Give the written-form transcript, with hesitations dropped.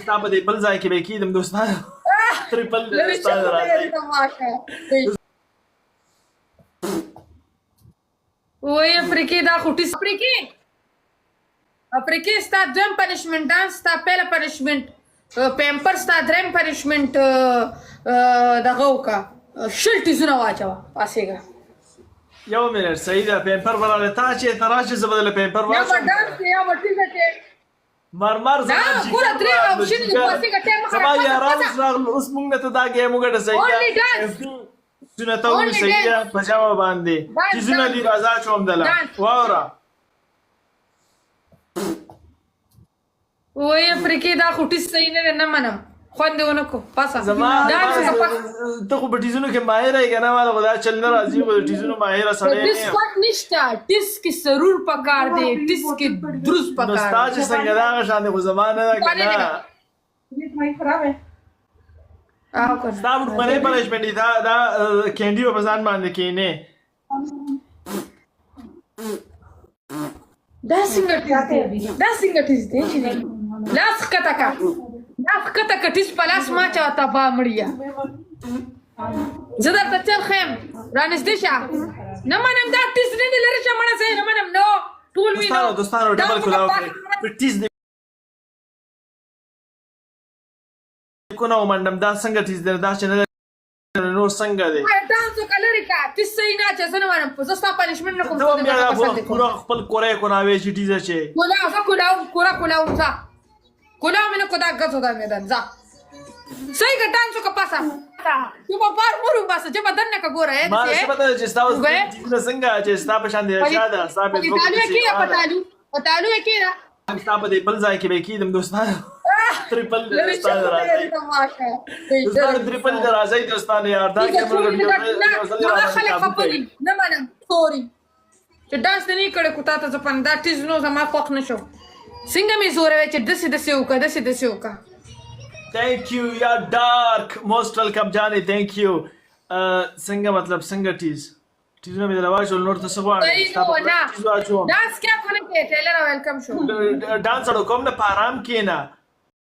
ستا په دې بل ځای کې به کېدم دوستانو تریپل ستا راځي وای افریقي دا خوټي افریقي ستا دویم پنشمنت ډانس ستا پیله پنشمنت پیمپر ستا دریم پنشمنت دغه وکړه شل ټیزونه واچوه پاسېږه یو منټ صحیح ده پیمپر ولاړې تا چې ته راشې زه به دله پیمپر یا به ډانس کې یا به ټیزه کې مرمر دا ګوره درې آپشن دي پاسېږه ټایم مه سبا یاران اوس راغلو اوس موږ نه ته دا ګیم وګټه صحیح ده څونه ته ووایي صحیح ده په جواب باندې چیزونه دي راځه اچوم دله واوره وای افریقي دا خوټي صحیح نه نه منم خوند دې ونه کو پاسه زما ته خو په ټیزونو کې ماهر یې که نه ما خو دا چل نه راځي په ټیزونو ماهره سړی نه ټیس پټ نشته ټیس کې ضرور پکار دی ټیس کې درست نو پکار ستا چې څنګه دغه شان دی خو زما نه ده که نه ستا وړومنی پنشمنټ دی دا کینډي به په ځان باندې کښېنې دا څنګه ټیس دی چې دی لاس ښکته که ټیس په لاس ما چا تبا مړیه زه درته چل ښیم رانږدې شه نه منم دا ټیس نه دی لرې شه مړه صحیح نه منم نو ټول وینو دوستانو ډبل کلا وکړئ په ټیس دی کو نه ومنډم دا څنګه ټیس دی دا چې نه نور څنګه دی ډانس وکړه لرې که ټیس صحیح نه اچه زه نه منم زه ستا پنشمنټ نه کوم ته هم بیا پوره خپل کوری کوناوې چې ټیزه چې کولاوم ځه کولاوم نه کو دا ګزو دا میدان ځه صحیح که ډانس وکړه پاسه تو به بار مرو باسه چې به دننه که ګوره ما څه پته چې ستا اوس ټیزونه څنګه چې ستا په شان دی شاده ستا فیسبوک پتالو یې کېده ستا په دې بل ځای کې به کېدم دوستانو تریپل ستا راځي دوستانو تریپل راځي دوستانو یار دا کې موږ خلک خفه دي نه منم سوري چې ډانس نه کړی کو تا ته زه دا ټیز نو زما خوښ نه شو څنګه مې زوروي چې داسې وکړه داسې وکړه Thank you, yeah, dark. Most welcome, Johnny. Thank you. څنګه مطلب څنګه ټیزونه مې دلوا شو نور ته څه غواړې ډانس کیا کوله کې ټیلر ویلکم شو ډانس اړو کوم نه په آرام کښېنه